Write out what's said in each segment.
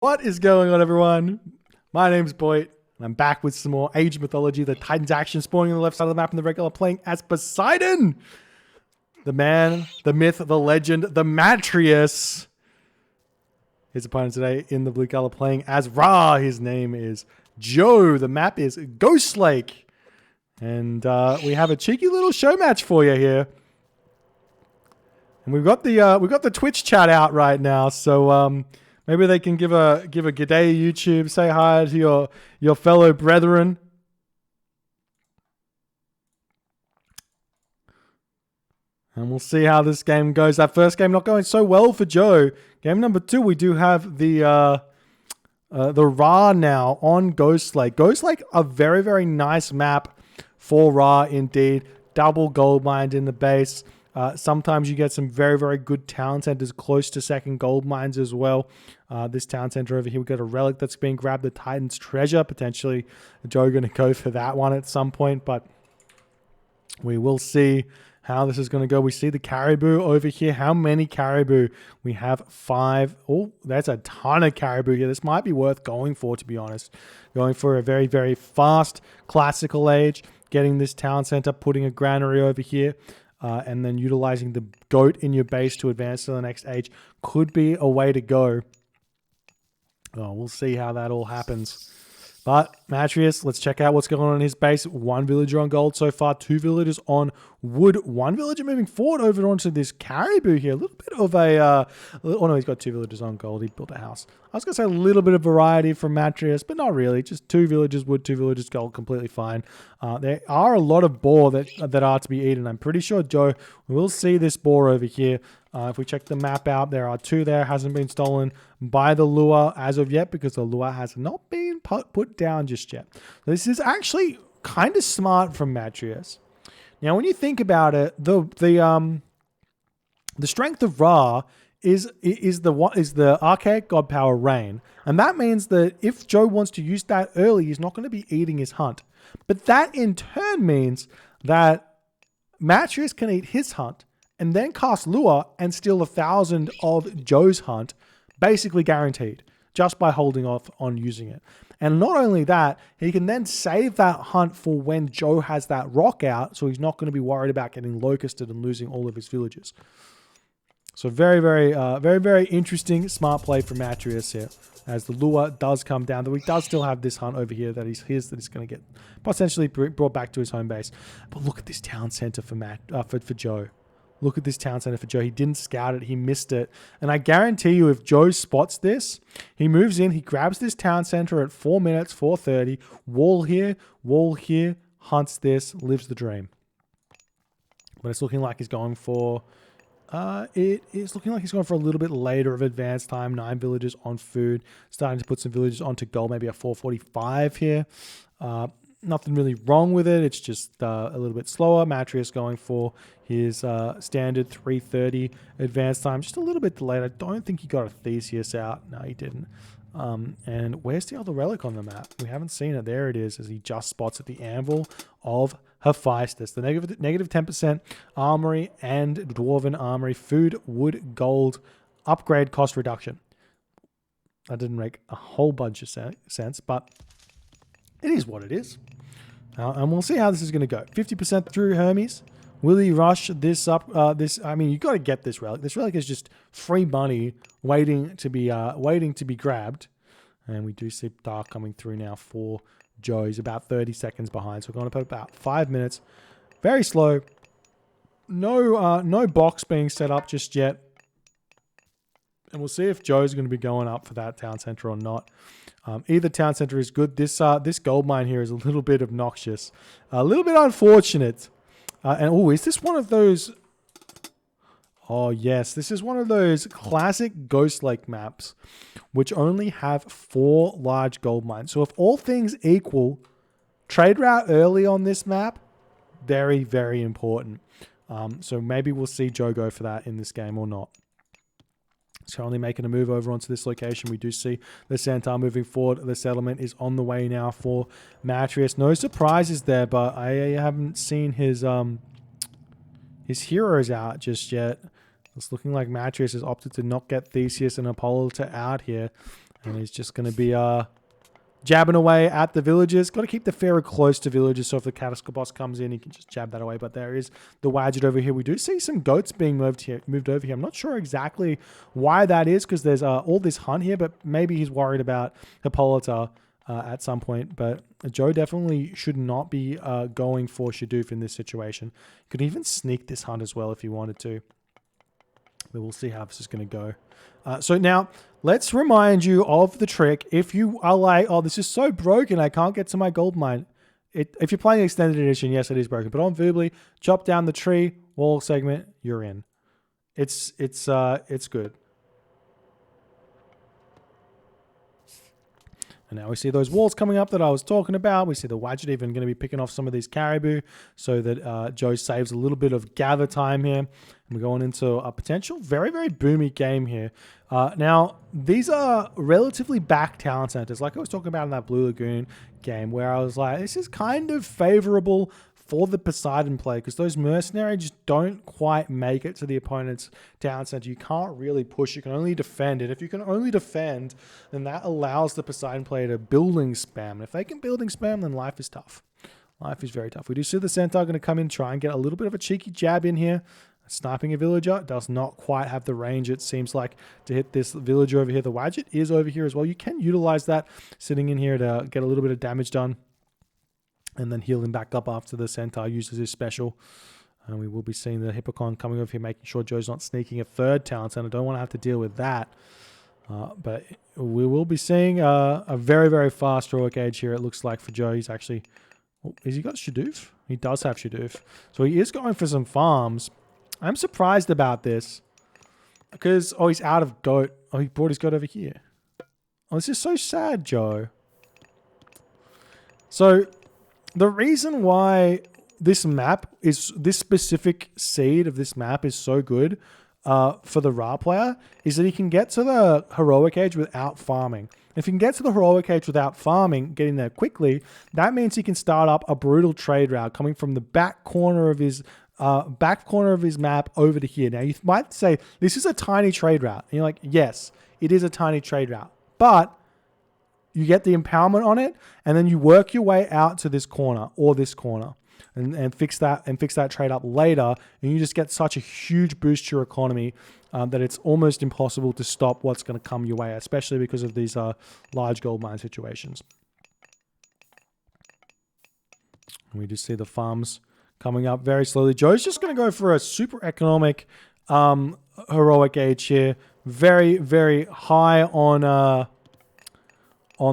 What is going on, everyone? My name's Boyd, and I'm back with some more Age of Mythology. The Titans action spawning on the left side of the map in the regular, playing as Poseidon. The man, the myth, the legend, the Matreiuss. His opponent today in the blue color playing as Ra. His name is Joe. The map is Ghost Lake. And we have a cheeky little show match for you here. And we've got the Twitch chat out right now, so maybe they can give a good day YouTube, say hi to your fellow brethren. And we'll see how this game goes. That first game not going so well for Joe. Game number 2, we do have the Ra now on Ghost Lake. Ghost Lake, a very, very nice map for Ra indeed. Double gold mines in the base. Sometimes you get some very, very good town centers close to second gold mines as well. This town center over here, we've got a relic that's being grabbed, the Titan's treasure. Potentially Joe going to go for that one at some point, but we will see how this is going to go. We see the caribou over here. How many caribou? We have 5. Oh, that's a ton of caribou here. This might be worth going for, to be honest. Going for a very, very fast classical age. Getting this town center, putting a granary over here. And then utilizing the goat in your base to advance to the next age could be a way to go. Oh, we'll see how that all happens. But Matreiuss, let's check out what's going on in his base. 1 villager on gold so far, 2 villagers on wood. 1 villager moving forward over onto this caribou here. A little bit of a... oh no, he's got 2 villagers on gold. He built a house. I was going to say a little bit of variety from Matreiuss, but not really. Just 2 villagers wood, 2 villagers gold, completely fine. There are a lot of boar that are to be eaten. I'm pretty sure Joe will see this boar over here. If we check the map out, there are 2 there. Hasn't been stolen by the lure as of yet because the lure has not been put down just yet. This is actually kind of smart from Matreiuss. Now, when you think about it, the strength of Ra is the archaic god power Rain, and that means that if Joe wants to use that early, he's not going to be eating his hunt. But that in turn means that Matreiuss can eat his hunt and then cast lure and steal 1,000 of Joe's hunt, basically guaranteed, just by holding off on using it. And not only that, he can then save that hunt for when Joe has that rock out, so he's not going to be worried about getting locusted and losing all of his villagers. So very, very interesting, smart play from Matreiuss here, as the lure does come down. Though he does still have this hunt over here that he's going to get potentially brought back to his home base. But look at this town center for Joe. Look at this town center for Joe. He didn't scout it. He missed it. And I guarantee you, if Joe spots this, he moves in. He grabs this town center at 4 minutes, 4:30. Wall here, hunts this, lives the dream. But it's looking like he's going for... it is looking like he's going for a little bit later of advance time. 9 villagers on food. Starting to put some villagers onto gold. Maybe a 4:45 here. Nothing really wrong with it. It's just a little bit slower. Matreiuss going for his standard 3:30 advance time. Just a little bit delayed. I don't think he got a Theseus out. No, he didn't. And where's the other relic on the map? We haven't seen it. There it is, as he just spots at the anvil of Hephaestus. The negative 10% armory and dwarven armory. Food, wood, gold. Upgrade cost reduction. That didn't make a whole bunch of sense, but... it is what it is. And we'll see how this is going to go. 50% through Hermes. Will he rush this up? I mean, you got to get this relic. This relic is just free money waiting to be grabbed. And we do see Dark coming through now for Joe. He's about 30 seconds behind. So we're going to put about 5 minutes. Very slow. No box being set up just yet. And we'll see if Joe's going to be going up for that town center or not. Either town center is good. This gold mine here is a little bit obnoxious. A little bit unfortunate. Is this one of those... oh, yes. This is one of those classic Ghost Lake maps, which only have 4 large gold mines. So if all things equal, trade route early on this map, very, very important. So maybe we'll see Joe go for that in this game or not. He's currently making a move over onto this location. We do see the centaur moving forward. The settlement is on the way now for Matreiuss. No surprises there, but I haven't seen his heroes out just yet. It's looking like Matreiuss has opted to not get Theseus and Apollo out here. And he's just going to be jabbing away at the villagers. Got to keep the Pharaoh close to villagers, so if the Catacomb boss comes in, he can just jab that away. But there is the Wadget over here. We do see some goats being moved over here. I'm not sure exactly why that is, because there's all this hunt here, but maybe he's worried about Hippolyta at some point. But Joe definitely should not be going for Shadoof in this situation. Could even sneak this hunt as well if he wanted to. But we'll see how this is going to go. So now, let's remind you of the trick. If you are like, oh, this is so broken, I can't get to my gold mine. If you're playing extended edition, yes, it is broken. But on Verbally, chop down the tree, wall segment, you're in. It's good. And now we see those walls coming up that I was talking about. We see the Wadget even going to be picking off some of these caribou so that Joe saves a little bit of gather time here. And we're going into a potential very, very boomy game here. Now, these are relatively back town centers, like I was talking about in that Blue Lagoon game, where I was like, this is kind of favorable for the Poseidon play, because those mercenaries just don't quite make it to the opponent's town center. You can't really push, you can only defend it. If you can only defend, then that allows the Poseidon player to building spam. And if they can building spam, then life is tough. Life is very tough. We do see the Centaur going to come in, try and get a little bit of a cheeky jab in here. Sniping a villager does not quite have the range, it seems like, to hit this villager over here. The Wadget is over here as well. You can utilize that sitting in here to get a little bit of damage done, and then heal him back up after the Centaur uses his special. And we will be seeing the Hippocon coming over here, making sure Joe's not sneaking a third talent center. Don't want to have to deal with that. But we will be seeing a very, very fast heroic age here, it looks like, for Joe. He's actually... Oh, has he got Shadoof? He does have Shadoof. So he is going for some farms. I'm surprised about this. Because, oh, he's out of goat. Oh, he brought his goat over here. Oh, this is so sad, Joe. So... the reason why this map is, this specific seed of this map is so good for the Ra player is that he can get to the heroic age without farming. If he can get to the heroic age without farming, getting there quickly, that means he can start up a brutal trade route coming from the back corner of his map over to here. Now you might say this is a tiny trade route, and you're like, yes, it is a tiny trade route, but you get the empowerment on it, and then you work your way out to this corner or this corner and fix that trade up later, and you just get such a huge boost to your economy that it's almost impossible to stop what's going to come your way, especially because of these large gold mine situations. And we just see the farms coming up very slowly. Joe's just going to go for a super economic heroic age here. Very, very high on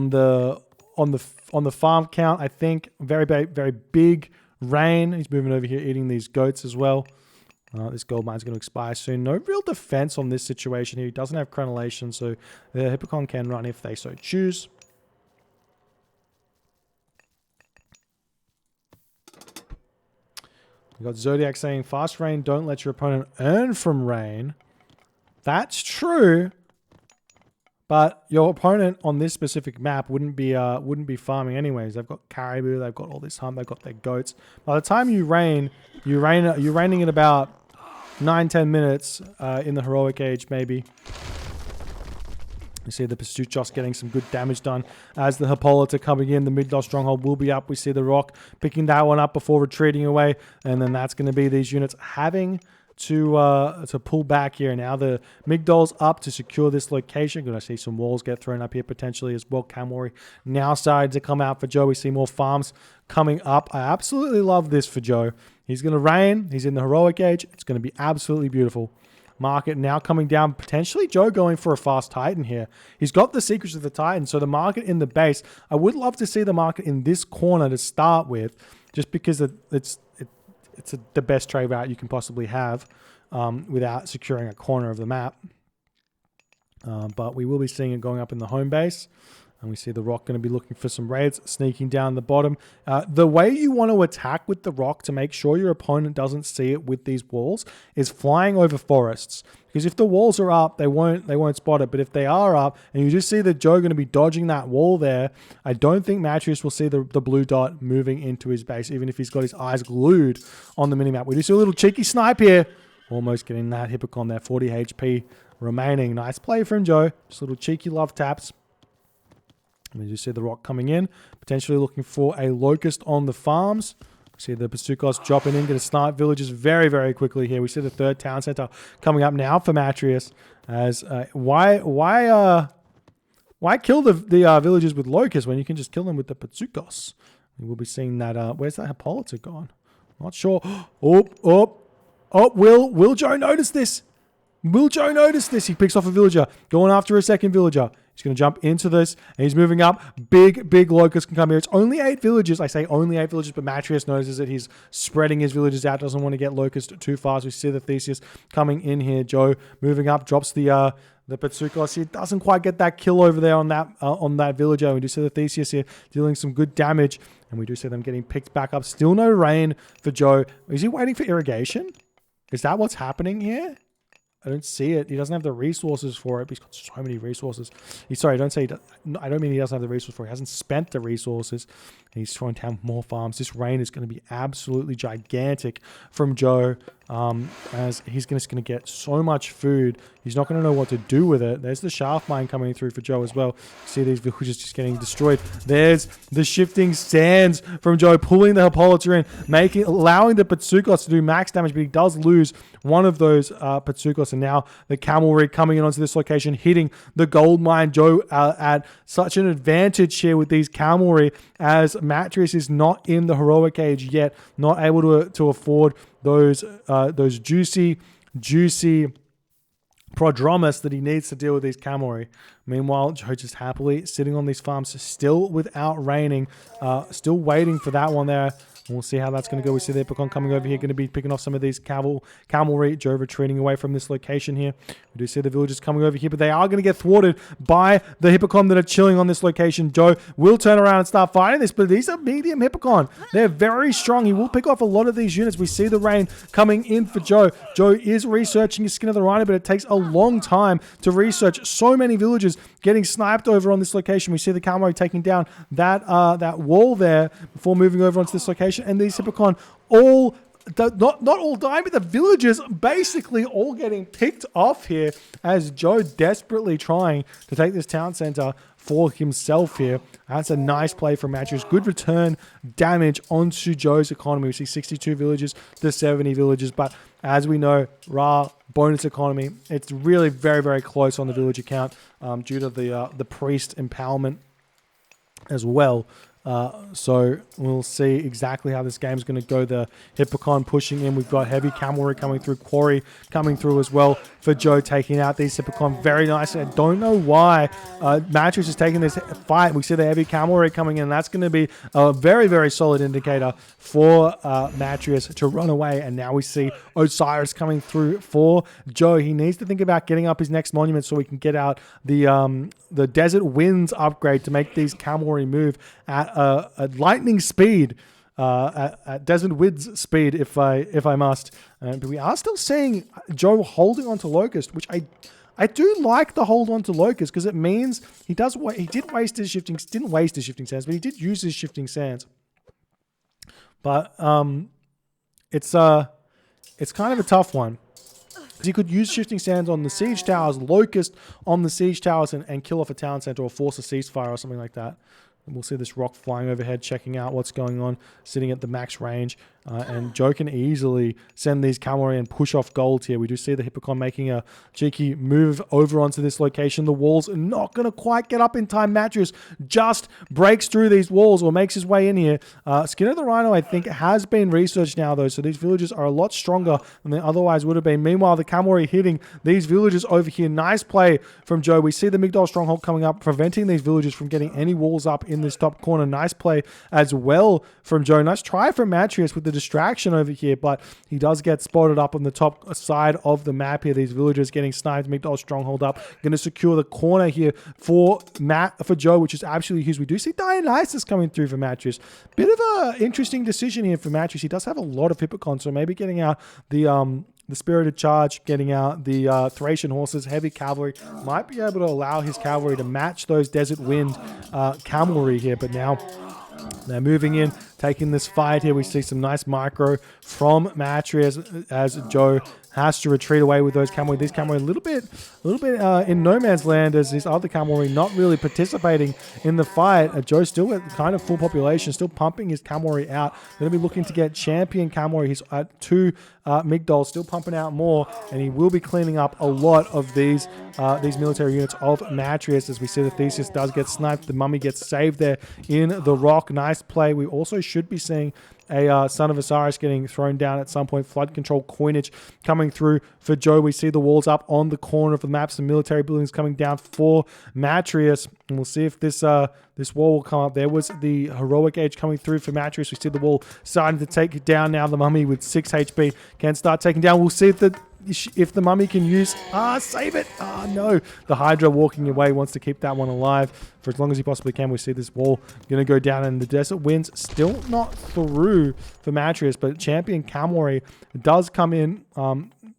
the farm count, I think. Very, very, very big rain. He's moving over here, eating these goats as well. This gold mine's going to expire soon. No real defense on this situation here. He doesn't have crenellation, so the Hippocon can run if they so choose. We got Zodiac saying, fast rain, don't let your opponent earn from rain. That's true. But your opponent on this specific map wouldn't be farming anyways. They've got caribou, they've got all this hunt, they've got their goats. By the time you're raining in about 9-10 minutes in the heroic age, maybe. You see the Pursuit just getting some good damage done as the Hippolyta coming in. The Migdol stronghold will be up. We see the Rock picking that one up before retreating away, and then that's going to be these units having to pull back here. Now the Migdol's up to secure this location. Gonna see some walls get thrown up here potentially as well. Camori now starting to come out for Joe. We see more farms coming up. I absolutely love this for Joe. He's gonna reign. He's in the heroic age. It's gonna be absolutely beautiful. Market now coming down. Potentially Joe going for a fast Titan here. He's got the secrets of the Titan, so the market in the base. I would love to see the market in this corner to start with, just because it's the best trade route you can possibly have without securing a corner of the map. But we will be seeing it going up in the home base. And we see the Rock going to be looking for some raids, sneaking down the bottom. The way you want to attack with the Rock to make sure your opponent doesn't see it with these walls is flying over forests. Because if the walls are up, they won't spot it. But if they are up, and you just see that Joe going to be dodging that wall there, I don't think Matreiuss will see the blue dot moving into his base, even if he's got his eyes glued on the minimap. We do see a little cheeky snipe here. Almost getting that Hippocon there, 40 HP remaining. Nice play from Joe. Just little cheeky love taps. We do see the rock coming in, potentially looking for a locust on the farms. We see the Pasukas dropping in, going to snipe villages very, very quickly here. We see the third town center coming up now for Matreiuss. As why kill the villagers with locusts when you can just kill them with the Pasukas? We'll be seeing that. Where's that Hippolyta gone? Not sure. Will Joe notice this? Will Joe notice this? He picks off a villager, going after a second villager. He's going to jump into this, and he's moving up. Big locust can come here. It's only 8 villages. I say only 8 villages, but Matreiuss notices that he's spreading his villages out. Doesn't want to get locust too fast. We see the Theseus coming in here. Joe moving up, drops the Pasukas. He doesn't quite get that kill over there on that villager. We do see the Theseus here dealing some good damage, and we do see them getting picked back up. Still no rain for Joe. Is he waiting for irrigation? Is that what's happening here? I don't see it. He doesn't have the resources for it, but he's got so many resources. I don't mean he doesn't have the resources for it. He hasn't spent the resources. He's trying to have more farms. This rain is going to be absolutely gigantic from Joe, as he's just going to get so much food. He's not going to know what to do with it. There's the shaft mine coming through for Joe as well. See these villages just getting destroyed. There's the shifting sands from Joe, pulling the Hippolyta in, allowing the Pasukas to do max damage, but he does lose one of those Pasukas. And now the cavalry coming in onto this location, hitting the gold mine. Joe at such an advantage here with these cavalry, as Matreiuss is not in the heroic age yet, not able to afford those juicy prodromus that he needs to deal with these cavalry. Meanwhile, Joe just happily sitting on these farms, still without raining, still waiting for that one there. We'll see how that's going to go. We see the Hippocon coming over here, going to be picking off some of these cavalry. Joe retreating away from this location here. We do see the villagers coming over here, but they are going to get thwarted by the Hippocon that are chilling on this location. Joe will turn around and start fighting this, but these are medium Hippocon. They're very strong. He will pick off a lot of these units. We see the rain coming in for Joe. Joe is researching his Skin of the Rhino, but it takes a long time to research so many villagers getting sniped over on this location. We see the cavalry taking down that wall there before moving over onto this location. And these Hippocon not all dying, but the villagers basically all getting picked off here, as Joe desperately trying to take this town center for himself here. That's a nice play from Matreiuss. Good return damage onto Joe's economy. We see 62 villages to 70 villages, but as we know, Ra bonus economy, it's really very, very close on the villager count due to the priest empowerment as well. So we'll see exactly how this game's going to go. The Hippocon pushing in. We've got heavy cavalry coming through. Quarry coming through as well for Joe, taking out these Hippocon very nicely. I don't know why Matreiuss is taking this fight. We see the heavy cavalry coming in. That's going to be a very, very solid indicator for Matreiuss to run away. And now we see Osiris coming through for Joe. He needs to think about getting up his next monument so we can get out the Desert Winds upgrade to make these cavalry move at lightning speed, at Desert Winds speed, if I must. But we are still seeing Joe holding on to Locust, which I do like the hold on to Locust, because it means he didn't waste his shifting sands, but he did use his shifting sands. But it's kind of a tough one, because he could use shifting sands on the siege towers, Locust on the siege towers, and kill off a town center or force a ceasefire or something like that. We'll see this rock flying overhead, checking out what's going on, sitting at the max range. And Joe can easily send these cavalry and push off gold here. We do see the Hippocon making a cheeky move over onto this location. The walls are not going to quite get up in time. Matreiuss just breaks through these walls, or makes his way in here. Skin of the Rhino, I think, has been researched now, though. So these villagers are a lot stronger than they otherwise would have been. Meanwhile, the cavalry hitting these villagers over here. Nice play from Joe. We see the Migdol Stronghold coming up, preventing these villagers from getting any walls up in this top corner. Nice play as well from Joe. Nice try from Matreiuss with the distraction over here, but he does get spotted up on the top side of the map here. These villagers getting sniped. Migdol Stronghold up. Going to secure the corner here for Joe, which is absolutely huge. We do see Dionysus coming through for Matreiuss. Bit of a interesting decision here for Matreiuss. He does have a lot of Hippocon, so maybe getting out the Spirited Charge, getting out the Thracian horses, heavy cavalry, might be able to allow his cavalry to match those Desert Wind cavalry here. But now they're moving in, taking this fight here. We see some nice micro from Matreiuss as Joe has to retreat away with those Cavalry. These Cavalry a little bit in no man's land as his other Cavalry not really participating in the fight. Joe's still at kind of full population, still pumping his Cavalry out. Going to be looking to get champion Cavalry. He's at 2 Migdol, still pumping out more, and he will be cleaning up a lot of these military units of Matreiuss. As we see, the Theseus does get sniped. The Mummy gets saved there in the rock. Nice play. We also should be seeing a Son of Osiris getting thrown down at some point. Flood control coinage coming through for Joe. We see the walls up on the corner of the map. Some military buildings coming down for Matreiuss. And we'll see if this wall will come up. There was the heroic age coming through for Matreiuss. We see the wall starting to take it down now. The Mummy with 6 HP can start taking down. We'll see if the Mummy can use... save it! No. The Hydra walking away wants to keep that one alive for as long as he possibly can. We see this wall going to go down, and the Desert Winds still not through for Matreiuss, but Champion Cavalry does come in.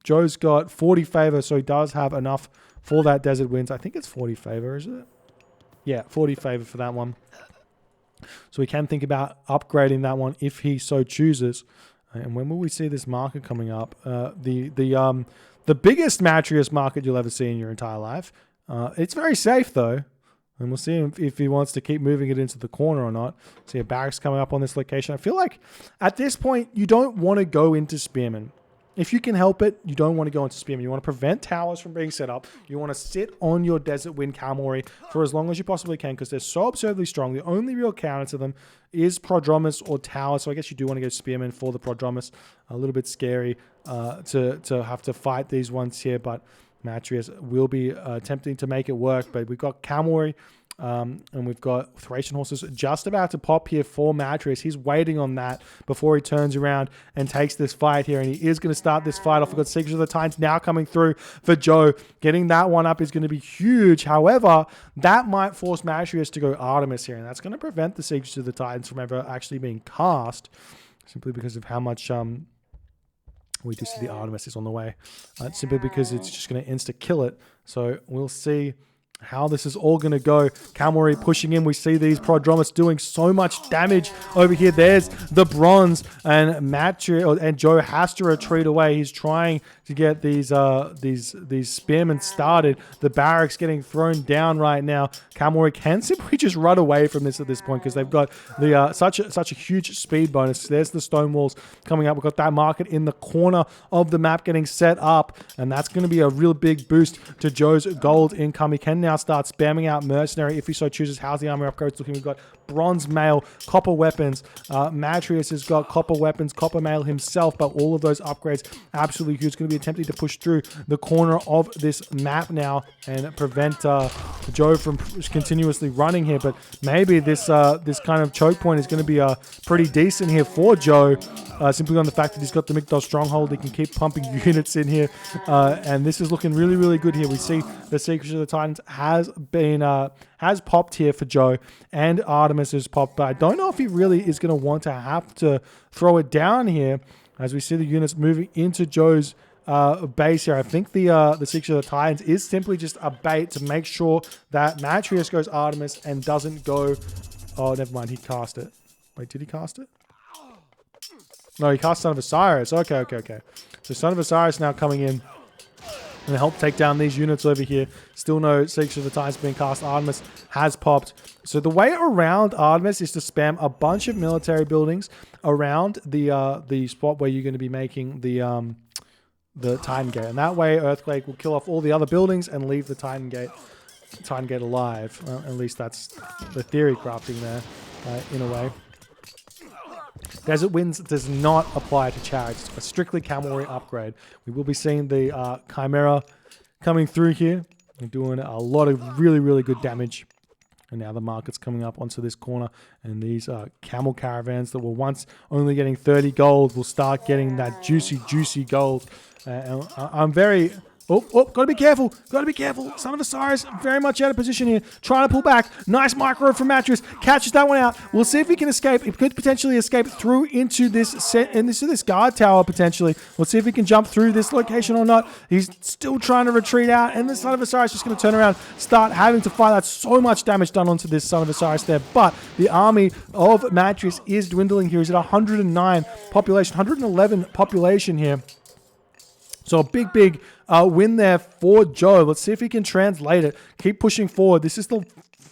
Joe's got 40 favor, so he does have enough for that Desert Winds. I think it's 40 favor, is it? Yeah, 40 favor for that one. So we can think about upgrading that one if he so chooses. And when will we see this market coming up? The biggest Matreiuss market you'll ever see in your entire life. It's very safe though, and we'll see if he wants to keep moving it into the corner or not. See a barracks coming up on this location. I feel like at this point you don't want to go into Spearmen. If you can help it, you don't want to go into Spearmen. You want to prevent towers from being set up. You want to sit on your Desert Wind Cavalry for as long as you possibly can because they're so absurdly strong. The only real counter to them is Prodromus or Tower. So I guess you do want to go Spearmen for the Prodromus. A little bit scary to have to fight these ones here, but Matreiuss will be attempting to make it work. But we've got Cavalry. And we've got Thracian horses just about to pop here for Matreiuss. He's waiting on that before he turns around and takes this fight here. And he is going to start this fight off. We've got Secrets of the Titans now coming through for Joe. Getting that one up is going to be huge. However, that might force Matreiuss to go Artemis here. And that's going to prevent the Secrets of the Titans from ever actually being cast. Simply because of how much... we do see the Artemis is on the way. Simply because it's just going to insta-kill it. So we'll see how this is all going to go. Cavalry pushing in. We see these Prodromus doing so much damage over here. There's the bronze, and Matreiuss and Joe has to retreat away. He's trying to get these spearmen started. The barracks getting thrown down right now. Cavalry can simply just run away from this at this point because they've got the such a huge speed bonus. There's the stone walls coming up. We've got that market in the corner of the map getting set up, and that's going to be a real big boost to Joe's gold income. He can now start spamming out mercenary if he so chooses. How's the armor upgrades looking? We've got bronze mail, copper weapons. Matreiuss has got copper weapons, copper mail himself, but all of those upgrades absolutely huge. Going to be attempting to push through the corner of this map now and prevent Joe from continuously running here. But maybe this kind of choke point is going to be pretty decent here for Joe, simply on the fact that he's got the Migdol stronghold. He can keep pumping units in here, and this is looking really, really good here. We see the Secrets of the Titans has popped here for Joe, and Artemis has popped, but I don't know if he really is going to want to have to throw it down here as we see the units moving into Joe's base here. I think the Secrets of the Titans is simply just a bait to make sure that Matreiuss goes Artemis and doesn't go... Oh, never mind. He cast it. Wait, did he cast it? No, he cast Son of Osiris. Okay. So Son of Osiris now coming in and help take down these units over here. Still no Secrets of the Titans being cast. Artemis has popped. So the way around Artemis is to spam a bunch of military buildings around the spot where you're going to be making the Titan Gate. And that way Earthquake will kill off all the other buildings and leave the Titan Gate alive. At least that's the theory crafting there, in a way. Desert Winds does not apply to chariots. It's a strictly cavalry upgrade. We will be seeing the Chimera coming through here and doing a lot of really, really good damage. And now the market's coming up onto this corner, and these camel caravans that were once only getting 30 gold will start getting that juicy, juicy gold. I'm very Gotta be careful. Gotta be careful. Son of Osiris, very much out of position here. Trying to pull back. Nice micro from Matreiuss. Catches that one out. We'll see if he can escape. He could potentially escape through into this this guard tower, potentially. We'll see if he can jump through this location or not. He's still trying to retreat out, and the Son of Osiris is just going to turn around, start having to fight. That's so much damage done onto this Son of Osiris there, but the army of Matreiuss is dwindling here. He's at 109 population, 111 population here. So a big win there for Joe. Let's see if he can translate it. Keep pushing forward. This is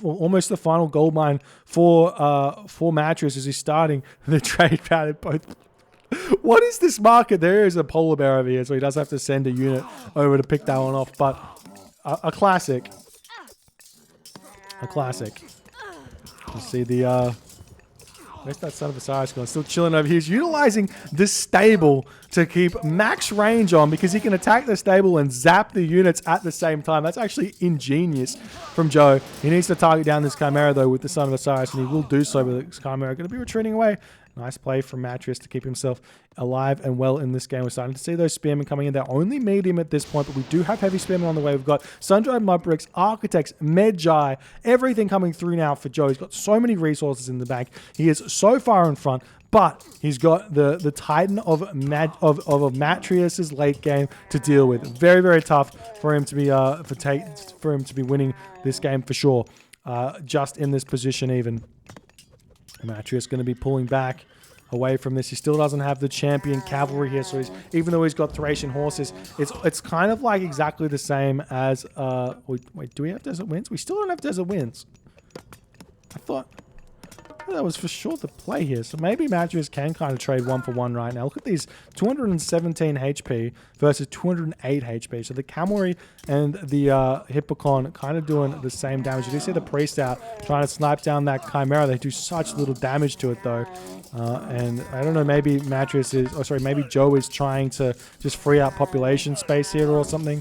almost the final gold mine for Matreiuss as he's starting the trade pattern. Both. What is this market? There is a polar bear over here, so he does have to send a unit over to pick that one off. But a classic. A classic. You see the... Where's that Son of Osiris going? Still chilling over here. He's utilizing this stable to keep max range on because he can attack the stable and zap the units at the same time. That's actually ingenious from Joe. He needs to target down this Chimera, though, with the Son of Osiris, and he will do so with this Chimera. Going to be retreating away. Nice play from Matreiuss to keep himself alive and well in this game. We're starting to see those spearmen coming in. They're only medium at this point, but we do have heavy spearmen on the way. We've got sun-dried mud bricks, architects, Medjai, everything coming through now for Joe. He's got so many resources in the bank. He is so far in front, but he's got the Titan of Matreiuss's late game to deal with. Very, very tough for him to be for him to be winning this game for sure. Just in this position even. Matreiuss going to be pulling back away from this. He still doesn't have the champion cavalry here, so even though he's got Thracian horses, it's kind of like exactly the same as wait, do we have desert winds? We still don't have desert winds. I thought that was for sure the play here. So maybe Matreiuss can kind of trade 1-for-1 right now. Look at these 217 HP versus 208 HP. So the cavalry and the Hippocon kind of doing the same damage. You do see the priest out trying to snipe down that Chimera. They do such little damage to it though. And I don't know, maybe maybe Joe is trying to just free up population space here or something.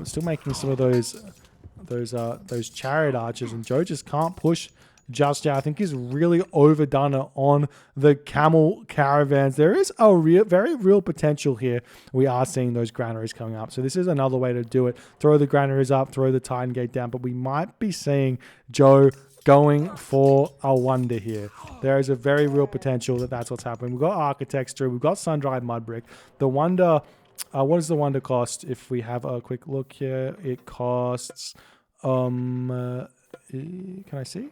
Still making some of those chariot archers, and Joe just can't push just yet. I think he's really overdone it on the camel caravans. There is a very real potential here. We are seeing those granaries coming up. So this is another way to do it. Throw the granaries up, throw the Titan Gate down, but we might be seeing Joe going for a wonder here. There is a very real potential that that's what's happening. We've got architects through. We've got sun-dried mud brick. The wonder, what does the wonder cost? If we have a quick look here, it costs, can I see?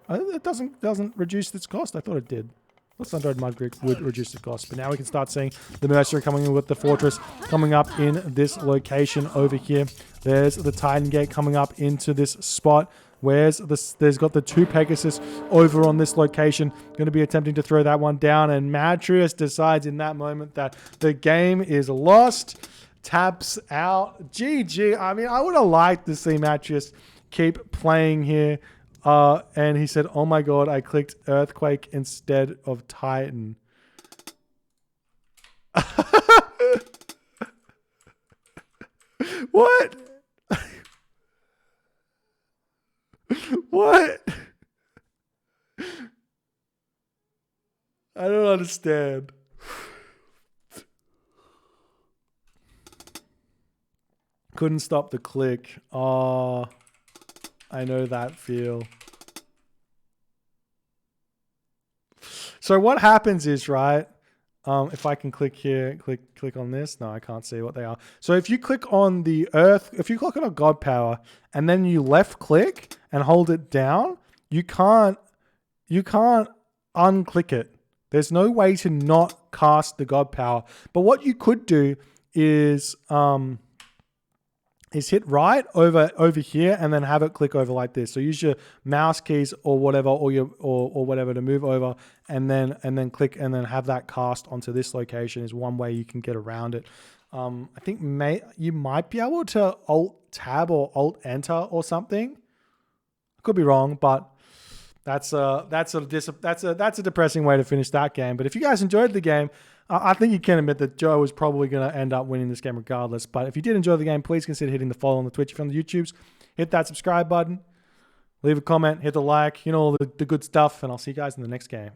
It doesn't reduce its cost. I thought it did. The sun-dried mud brick would reduce the cost. But now we can start seeing the mercenary coming in with the fortress coming up in this location over here. There's the Titan Gate coming up into this spot. There's got the 2 Pegasus over on this location. Going to be attempting to throw that one down. And Matreiuss decides in that moment that the game is lost. Taps out. GG. I mean, I would have liked to see Matreiuss keep playing here. And he said, oh my god, I clicked Earthquake instead of Titan. What? What? I don't understand. Couldn't stop the click. Oh, I know that feel. So what happens is, right, if I can click here, click on this. No, I can't see what they are. So if you click on the earth, if you click on a god power and then you left click and hold it down, you can't unclick it. There's no way to not cast the god power. But what you could do is hit right over here and then have it click over like this. So use your mouse keys or whatever, or whatever to move over, and then click and then have that cast onto this location is one way you can get around it. I think you might be able to Alt Tab or Alt Enter or something. Could be wrong, but that's a depressing way to finish that game. But if you guys enjoyed the game, I think you can admit that Joe is probably going to end up winning this game regardless. But if you did enjoy the game, please consider hitting the follow on the Twitch. If you're on the YouTubes, hit that subscribe button, leave a comment, hit the like, all the good stuff, and I'll see you guys in the next game.